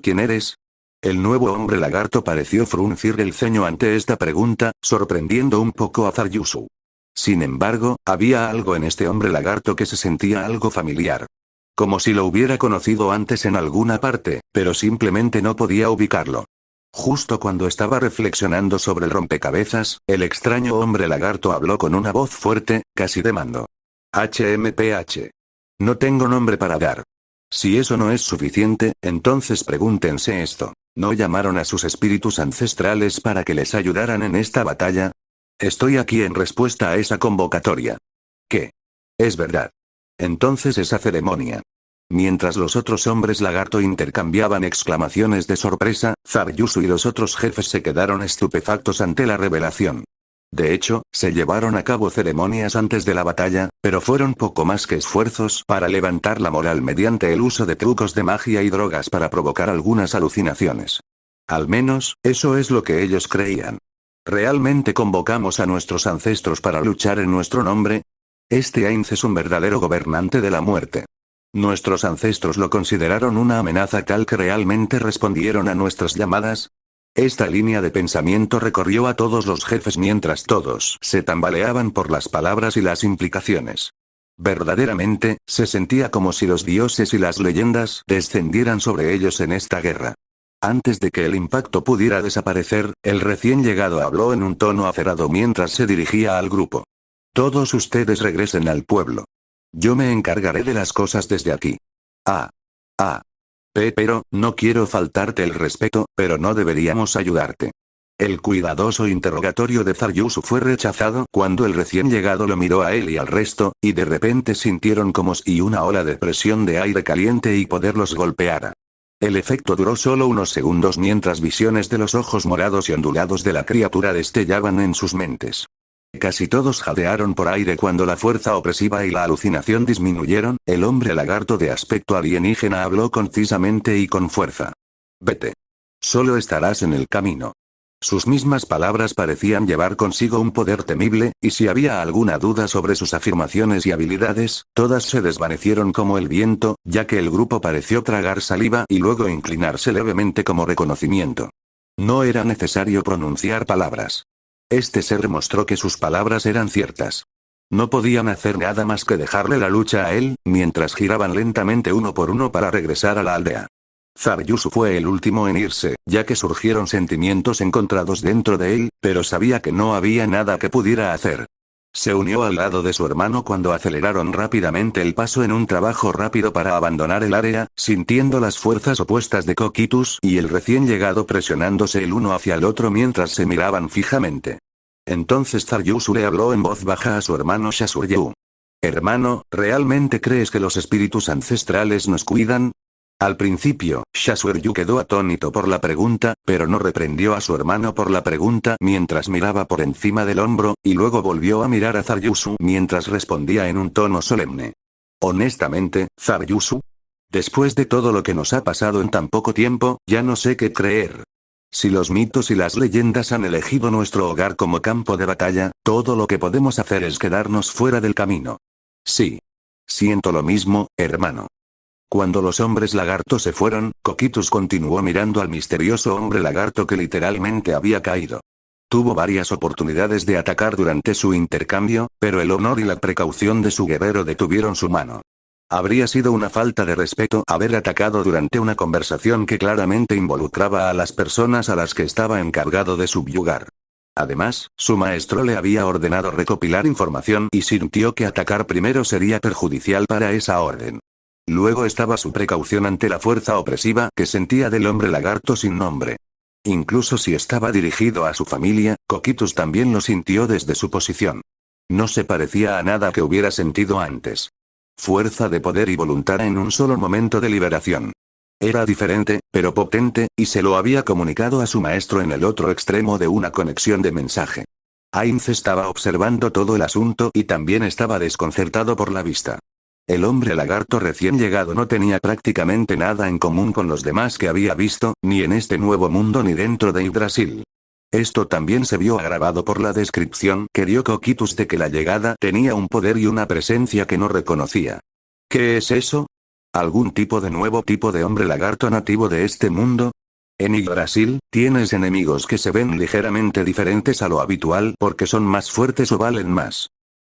A: ¿Quién eres? El nuevo hombre lagarto pareció fruncir el ceño ante esta pregunta, sorprendiendo un poco a Zaryusu. Sin embargo, había algo en este hombre lagarto que se sentía algo familiar. Como si lo hubiera conocido antes en alguna parte, pero simplemente no podía ubicarlo. Justo cuando estaba reflexionando sobre el rompecabezas, el extraño hombre lagarto habló con una voz fuerte, casi de mando. HMPH. No tengo nombre para dar. Si eso no es suficiente, entonces pregúntense esto. ¿No llamaron a sus espíritus ancestrales para que les ayudaran en esta batalla? Estoy aquí en respuesta a esa convocatoria. ¿Qué? Es verdad. Entonces esa ceremonia. Mientras los otros hombres lagarto intercambiaban exclamaciones de sorpresa, Zaryusu y los otros jefes se quedaron estupefactos ante la revelación. De hecho, se llevaron a cabo ceremonias antes de la batalla, pero fueron poco más que esfuerzos para levantar la moral mediante el uso de trucos de magia y drogas para provocar algunas alucinaciones. Al menos, eso es lo que ellos creían. ¿Realmente convocamos a nuestros ancestros para luchar en nuestro nombre? Este Ainz es un verdadero gobernante de la muerte. ¿Nuestros ancestros lo consideraron una amenaza tal que realmente respondieron a nuestras llamadas? Esta línea de pensamiento recorrió a todos los jefes mientras todos se tambaleaban por las palabras y las implicaciones. Verdaderamente, se sentía como si los dioses y las leyendas descendieran sobre ellos en esta guerra. Antes de que el impacto pudiera desaparecer, el recién llegado habló en un tono acerado mientras se dirigía al grupo. Todos ustedes regresen al pueblo. Yo me encargaré de las cosas desde aquí. Pero, no quiero faltarte el respeto, pero no deberíamos ayudarte. El cuidadoso interrogatorio de Zaryusu fue rechazado cuando el recién llegado lo miró a él y al resto, y de repente sintieron como si una ola de presión de aire caliente y poder los golpeara. El efecto duró solo unos segundos mientras visiones de los ojos morados y ondulados de la criatura destellaban en sus mentes. Casi todos jadearon por aire cuando la fuerza opresiva y la alucinación disminuyeron. El hombre lagarto de aspecto alienígena habló concisamente y con fuerza. Vete. Solo estarás en el camino. Sus mismas palabras parecían llevar consigo un poder temible, y si había alguna duda sobre sus afirmaciones y habilidades, todas se desvanecieron como el viento, ya que el grupo pareció tragar saliva y luego inclinarse levemente como reconocimiento. No era necesario pronunciar palabras. Este ser mostró que sus palabras eran ciertas. No podían hacer nada más que dejarle la lucha a él, mientras giraban lentamente uno por uno para regresar a la aldea. Zaryusu fue el último en irse, ya que surgieron sentimientos encontrados dentro de él, pero sabía que no había nada que pudiera hacer. Se unió al lado de su hermano cuando aceleraron rápidamente el paso en un trabajo rápido para abandonar el área, sintiendo las fuerzas opuestas de Kokitus y el recién llegado presionándose el uno hacia el otro mientras se miraban fijamente. Entonces Zaryusu le habló en voz baja a su hermano Shasuryu. Hermano, ¿realmente crees que los espíritus ancestrales nos cuidan? Al principio, Shasuryu quedó atónito por la pregunta, pero no reprendió a su hermano por la pregunta mientras miraba por encima del hombro, y luego volvió a mirar a Zaryusu mientras respondía en un tono solemne. Honestamente, Zaryusu. Después de todo lo que nos ha pasado en tan poco tiempo, ya no sé qué creer. Si los mitos y las leyendas han elegido nuestro hogar como campo de batalla, todo lo que podemos hacer es quedarnos fuera del camino. Sí. Siento lo mismo, hermano. Cuando los hombres lagarto se fueron, Kokitus continuó mirando al misterioso hombre lagarto que literalmente había caído. Tuvo varias oportunidades de atacar durante su intercambio, pero el honor y la precaución de su guerrero detuvieron su mano. Habría sido una falta de respeto haber atacado durante una conversación que claramente involucraba a las personas a las que estaba encargado de subyugar. Además, su maestro le había ordenado recopilar información y sintió que atacar primero sería perjudicial para esa orden. Luego estaba su precaución ante la fuerza opresiva que sentía del hombre lagarto sin nombre. Incluso si estaba dirigido a su familia, Kokitus también lo sintió desde su posición. No se parecía a nada que hubiera sentido antes. Fuerza de poder y voluntad en un solo momento de liberación. Era diferente, pero potente, y se lo había comunicado a su maestro en el otro extremo de una conexión de mensaje. Ainz estaba observando todo el asunto y también estaba desconcertado por la vista. El hombre lagarto recién llegado no tenía prácticamente nada en común con los demás que había visto, ni en este nuevo mundo ni dentro de Yggdrasil. Esto también se vio agravado por la descripción que dio Kokitus de que la llegada tenía un poder y una presencia que no reconocía. ¿Qué es eso? ¿Algún tipo de nuevo tipo de hombre lagarto nativo de este mundo? En Yggdrasil, tienes enemigos que se ven ligeramente diferentes a lo habitual porque son más fuertes o valen más.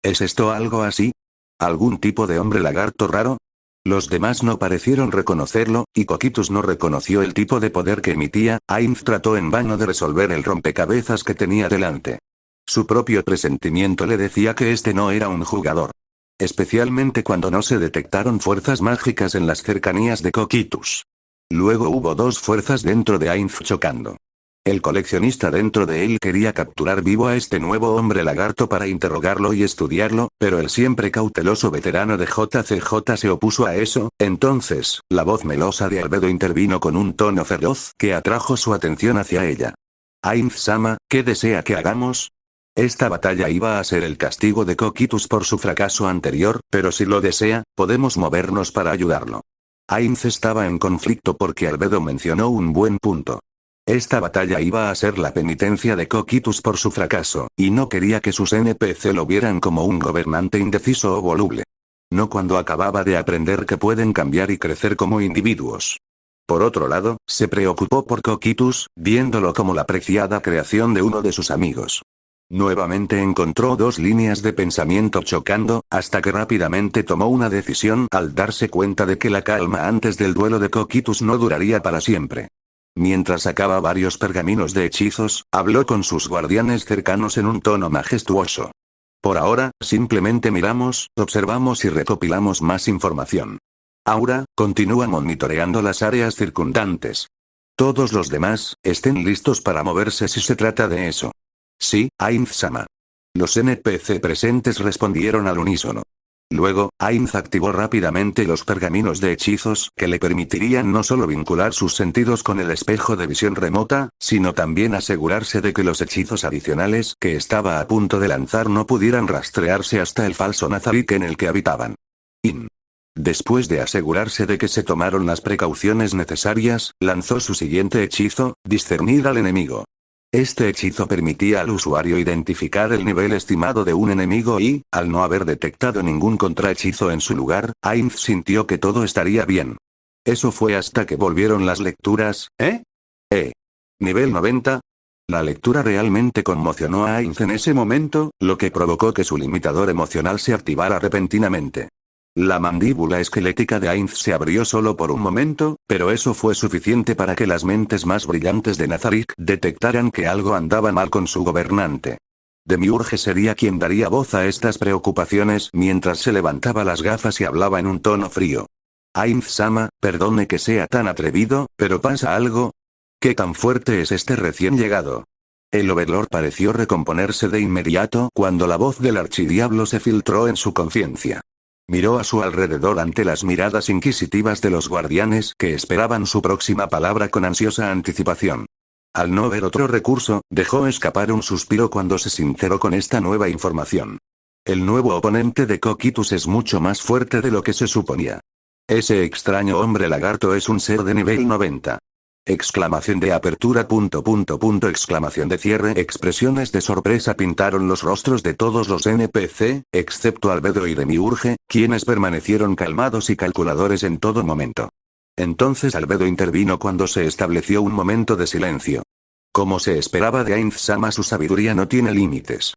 A: ¿Es esto algo así? ¿Algún tipo de hombre lagarto raro? Los demás no parecieron reconocerlo, y Coquitus no reconoció el tipo de poder que emitía. Ainz trató en vano de resolver el rompecabezas que tenía delante. Su propio presentimiento le decía que este no era un jugador. Especialmente cuando no se detectaron fuerzas mágicas en las cercanías de Coquitus. Luego hubo dos fuerzas dentro de Ainz chocando. El coleccionista dentro de él quería capturar vivo a este nuevo hombre lagarto para interrogarlo y estudiarlo, pero el siempre cauteloso veterano de JCJ se opuso a eso. Entonces, la voz melosa de Albedo intervino con un tono feroz que atrajo su atención hacia ella. Ainz-sama, ¿qué desea que hagamos? Esta batalla iba a ser el castigo de Coquitus por su fracaso anterior, pero si lo desea, podemos movernos para ayudarlo. Ainz estaba en conflicto porque Albedo mencionó un buen punto. Esta batalla iba a ser la penitencia de Coquitus por su fracaso, y no quería que sus NPC lo vieran como un gobernante indeciso o voluble. No cuando acababa de aprender que pueden cambiar y crecer como individuos. Por otro lado, se preocupó por Coquitus, viéndolo como la preciada creación de uno de sus amigos. Nuevamente encontró dos líneas de pensamiento chocando, hasta que rápidamente tomó una decisión al darse cuenta de que la calma antes del duelo de Coquitus no duraría para siempre. Mientras sacaba varios pergaminos de hechizos, habló con sus guardianes cercanos en un tono majestuoso. Por ahora, simplemente miramos, observamos y recopilamos más información. Aura, continúa monitoreando las áreas circundantes. Todos los demás, estén listos para moverse si se trata de eso. Sí, Ainz-sama. Los NPC presentes respondieron al unísono. Luego, Ainz activó rápidamente los pergaminos de hechizos que le permitirían no solo vincular sus sentidos con el espejo de visión remota, sino también asegurarse de que los hechizos adicionales que estaba a punto de lanzar no pudieran rastrearse hasta el falso Nazarick en el que habitaban. Después de asegurarse de que se tomaron las precauciones necesarias, lanzó su siguiente hechizo, discernir al enemigo. Este hechizo permitía al usuario identificar el nivel estimado de un enemigo y, al no haber detectado ningún contrahechizo en su lugar, Ainz sintió que todo estaría bien. Eso fue hasta que volvieron las lecturas, Nivel 90. La lectura realmente conmocionó a Ainz en ese momento, lo que provocó que su limitador emocional se activara repentinamente. La mandíbula esquelética de Ainz se abrió solo por un momento, pero eso fue suficiente para que las mentes más brillantes de Nazarick detectaran que algo andaba mal con su gobernante. Demiurge sería quien daría voz a estas preocupaciones mientras se levantaba las gafas y hablaba en un tono frío. Ainz-sama, perdone que sea tan atrevido, pero ¿pasa algo? ¿Qué tan fuerte es este recién llegado? El Overlord pareció recomponerse de inmediato cuando la voz del archidiablo se filtró en su conciencia. Miró a su alrededor ante las miradas inquisitivas de los guardianes que esperaban su próxima palabra con ansiosa anticipación. Al no ver otro recurso, dejó escapar un suspiro cuando se sinceró con esta nueva información. El nuevo oponente de Coquitus es mucho más fuerte de lo que se suponía. Ese extraño hombre lagarto es un ser de nivel 90. Exclamación de apertura. Exclamación de cierre. Expresiones de sorpresa pintaron los rostros de todos los NPC, excepto Albedo y Demiurge, quienes permanecieron calmados y calculadores en todo momento. Entonces Albedo intervino cuando se estableció un momento de silencio. Como se esperaba de Ainz-sama, su sabiduría no tiene límites.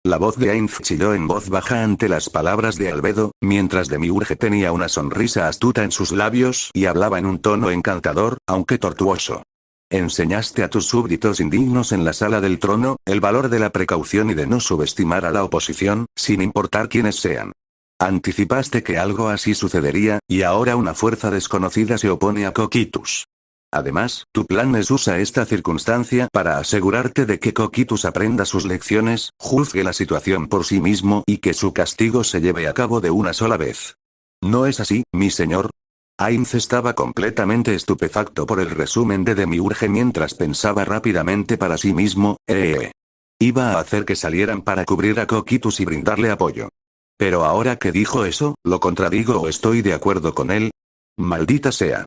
A: La voz de Ainz chilló en voz baja ante las palabras de Albedo, mientras Demiurge tenía una sonrisa astuta en sus labios y hablaba en un tono encantador, aunque tortuoso. Enseñaste a tus súbditos indignos en la sala del trono, el valor de la precaución y de no subestimar a la oposición, sin importar quiénes sean. Anticipaste que algo así sucedería, y ahora una fuerza desconocida se opone a Coquitus. Además, tu plan es usar esta circunstancia para asegurarte de que Coquitus aprenda sus lecciones, juzgue la situación por sí mismo y que su castigo se lleve a cabo de una sola vez. ¿No es así, mi señor? Ainz estaba completamente estupefacto por el resumen de Demiurge mientras pensaba rápidamente para sí mismo, Iba a hacer que salieran para cubrir a Coquitus y brindarle apoyo. Pero ahora que dijo eso, ¿lo contradigo o estoy de acuerdo con él? Maldita sea.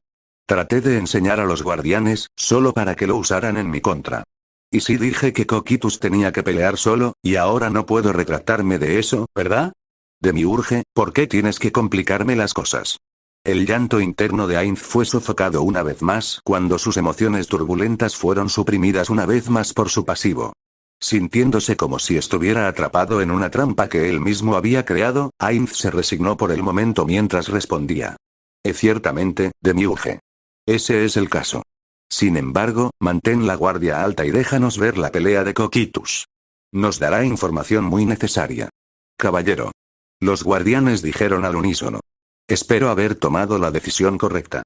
A: Traté de enseñar a los guardianes, solo para que lo usaran en mi contra. Y sí dije que Coquitus tenía que pelear solo, y ahora no puedo retractarme de eso, ¿verdad? Demiurge, ¿por qué tienes que complicarme las cosas? El llanto interno de Ainz fue sofocado una vez más cuando sus emociones turbulentas fueron suprimidas una vez más por su pasivo. Sintiéndose como si estuviera atrapado en una trampa que él mismo había creado, Ainz se resignó por el momento mientras respondía. Ciertamente, Demiurge. Ese es el caso. Sin embargo, mantén la guardia alta y déjanos ver la pelea de Cocytus. Nos dará información muy necesaria. Caballero. Los guardianes dijeron al unísono. Espero haber tomado la decisión correcta.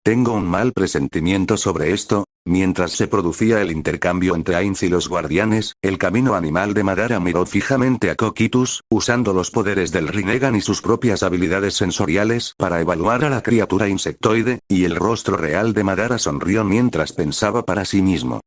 A: Tengo un mal presentimiento sobre esto. Mientras se producía el intercambio entre Ainz y los guardianes, el camino animal de Madara miró fijamente a Cocytus, usando los poderes del Rinnegan y sus propias habilidades sensoriales para evaluar a la criatura insectoide, y el rostro real de Madara sonrió mientras pensaba para sí mismo.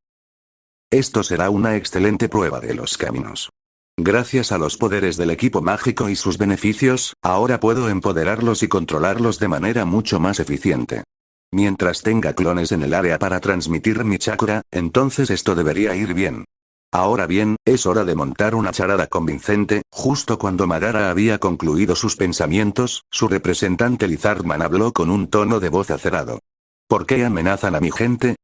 A: Esto será una excelente prueba de los caminos. Gracias a los poderes del equipo mágico y sus beneficios, ahora puedo empoderarlos y controlarlos de manera mucho más eficiente. Mientras tenga clones en el área para transmitir mi chakra, entonces esto debería ir bien. Ahora bien, es hora de montar una charada convincente. Justo cuando Madara había concluido sus pensamientos, su representante Lizardman habló con un tono de voz acerado. ¿Por qué amenazan a mi gente?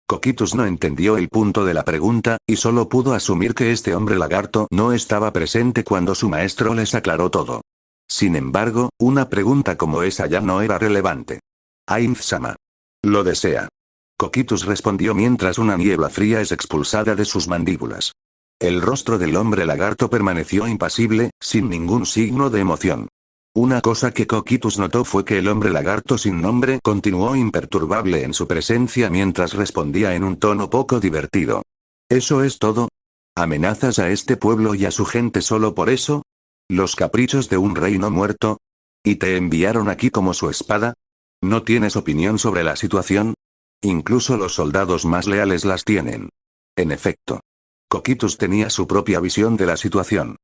A: Cocytus no entendió el punto de la pregunta, y solo pudo asumir que este hombre lagarto no estaba presente cuando su maestro les aclaró todo. Sin embargo, una pregunta como esa ya no era relevante. Ainz-sama. Lo desea. Cocytus respondió mientras una niebla fría es expulsada de sus mandíbulas. El rostro del hombre lagarto permaneció impasible, sin ningún signo de emoción. Una cosa que Cocytus notó fue que el hombre lagarto sin nombre continuó imperturbable en su presencia mientras respondía en un tono poco divertido. ¿Eso es todo? ¿Amenazas a este pueblo y a su gente solo por eso? ¿Los caprichos de un reino muerto? ¿Y te enviaron aquí como su espada? ¿No tienes opinión sobre la situación? Incluso los soldados más leales las tienen. En efecto. Cocytus tenía su propia visión de la situación.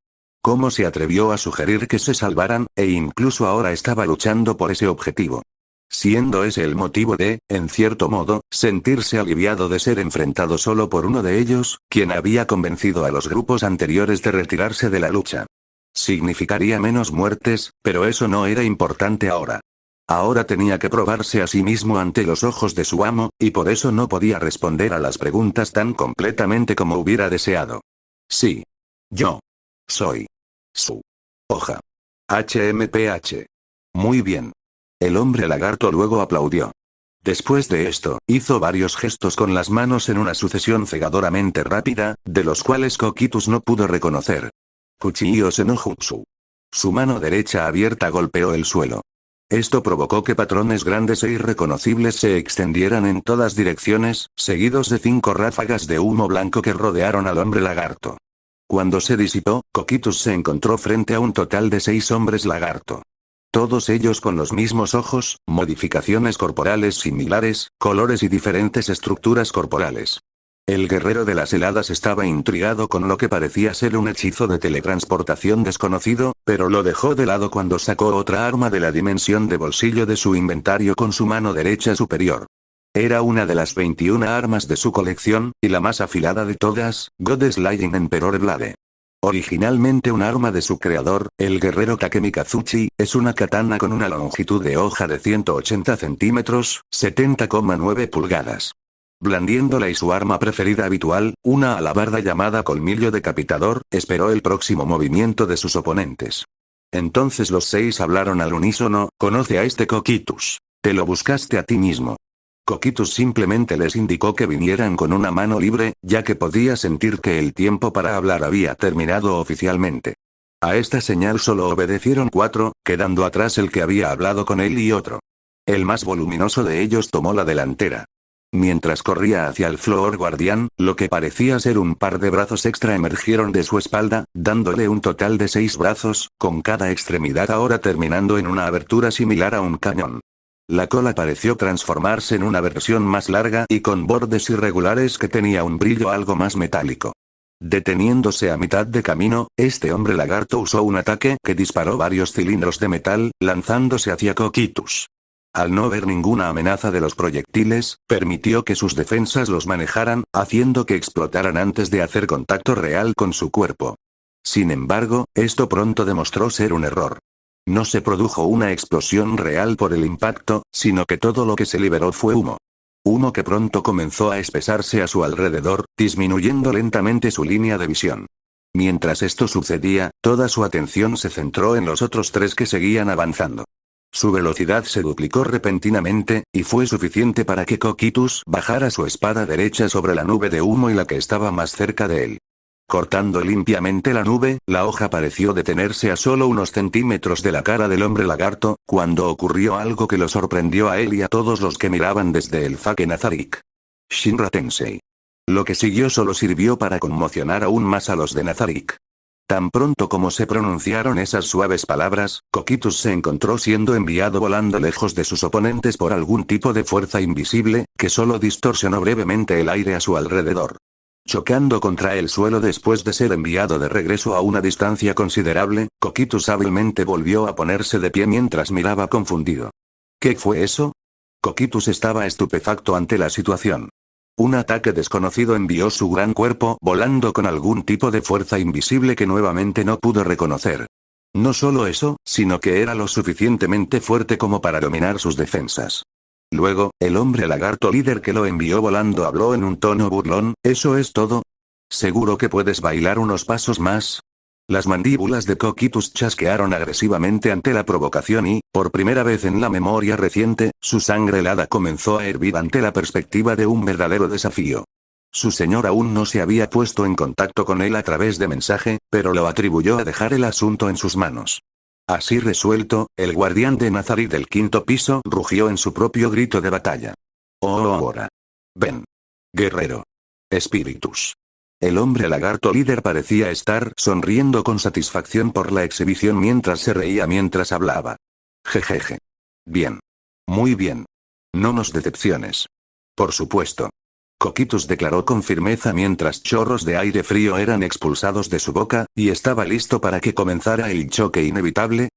A: ¿Cómo se atrevió a sugerir que se salvaran, e incluso ahora estaba luchando por ese objetivo? Siendo ese el motivo de, en cierto modo, sentirse aliviado de ser enfrentado solo por uno de ellos, quien había convencido a los grupos anteriores de retirarse de la lucha. Significaría menos muertes, pero eso no era importante ahora. Ahora tenía que probarse a sí mismo ante los ojos de su amo, y por eso no podía responder a las preguntas tan completamente como hubiera deseado. Sí. Yo. Soy. Su. Hoja. HMPH. Muy bien. El hombre lagarto luego aplaudió. Después de esto, hizo varios gestos con las manos en una sucesión cegadoramente rápida, de los cuales Cocytus no pudo reconocer. Kuchi-io no Jutsu. Su mano derecha abierta golpeó el suelo. Esto provocó que patrones grandes e irreconocibles se extendieran en todas direcciones, seguidos de 5 ráfagas de humo blanco que rodearon al hombre lagarto. Cuando se disipó, Cocytus se encontró frente a un total de 6 hombres lagarto. Todos ellos con los mismos ojos, modificaciones corporales similares, colores y diferentes estructuras corporales. El guerrero de las heladas estaba intrigado con lo que parecía ser un hechizo de teletransportación desconocido, pero lo dejó de lado cuando sacó otra arma de la dimensión de bolsillo de su inventario con su mano derecha superior. Era una de las 21 armas de su colección, y la más afilada de todas, God-Slaying Emperor Blade. Originalmente un arma de su creador, el guerrero Takemi Kazuchi, es una katana con una longitud de hoja de 180 centímetros, 70,9 pulgadas. Blandiéndola y su arma preferida habitual, una alabarda llamada colmillo decapitador, esperó el próximo movimiento de sus oponentes. Entonces los 6 hablaron al unísono. Conoce a este Cocytus. Te lo buscaste a ti mismo. Cocytus simplemente les indicó que vinieran con una mano libre, ya que podía sentir que el tiempo para hablar había terminado oficialmente. A esta señal solo obedecieron 4, quedando atrás el que había hablado con él y otro. El más voluminoso de ellos tomó la delantera. Mientras corría hacia el Floor Guardián, lo que parecía ser un par de brazos extra emergieron de su espalda, dándole un total de 6 brazos, con cada extremidad ahora terminando en una abertura similar a un cañón. La cola pareció transformarse en una versión más larga y con bordes irregulares que tenía un brillo algo más metálico. Deteniéndose a mitad de camino, este hombre lagarto usó un ataque que disparó varios cilindros de metal, lanzándose hacia Cocytus. Al no ver ninguna amenaza de los proyectiles, permitió que sus defensas los manejaran, haciendo que explotaran antes de hacer contacto real con su cuerpo. Sin embargo, esto pronto demostró ser un error. No se produjo una explosión real por el impacto, sino que todo lo que se liberó fue humo. Uno que pronto comenzó a espesarse a su alrededor, disminuyendo lentamente su línea de visión. Mientras esto sucedía, toda su atención se centró en los otros tres que seguían avanzando. Su velocidad se duplicó repentinamente, y fue suficiente para que Coquitус bajara su espada derecha sobre la nube de humo y la que estaba más cerca de él. Cortando limpiamente la nube, la hoja pareció detenerse a solo unos centímetros de la cara del hombre lagarto, cuando ocurrió algo que lo sorprendió a él y a todos los que miraban desde el Fake Nazarick. Shinra Tensei. Lo que siguió solo sirvió para conmocionar aún más a los de Nazarick. Tan pronto como se pronunciaron esas suaves palabras, Coquitус se encontró siendo enviado volando lejos de sus oponentes por algún tipo de fuerza invisible, que solo distorsionó brevemente el aire a su alrededor. Chocando contra el suelo después de ser enviado de regreso a una distancia considerable, Coquitus hábilmente volvió a ponerse de pie mientras miraba confundido. ¿Qué fue eso? Coquitus estaba estupefacto ante la situación. Un ataque desconocido envió su gran cuerpo volando con algún tipo de fuerza invisible que nuevamente no pudo reconocer. No solo eso, sino que era lo suficientemente fuerte como para dominar sus defensas. Luego, el hombre lagarto líder que lo envió volando habló en un tono burlón, ¿eso es todo? ¿Seguro que puedes bailar unos pasos más? Las mandíbulas de Coquitus chasquearon agresivamente ante la provocación y, por primera vez en la memoria reciente, su sangre helada comenzó a hervir ante la perspectiva de un verdadero desafío. Su señor aún no se había puesto en contacto con él a través de mensaje, pero lo atribuyó a dejar el asunto en sus manos. Así resuelto, el guardián de Nazarick del quinto piso rugió en su propio grito de batalla. Oh, ahora. Ven. Guerrero. Espíritus. El hombre lagarto líder parecía estar sonriendo con satisfacción por la exhibición mientras se reía mientras hablaba. Jejeje. Bien. Muy bien. No nos decepciones. Por supuesto. Coquitus declaró con firmeza mientras chorros de aire frío eran expulsados de su boca, y estaba listo para que comenzara el choque inevitable,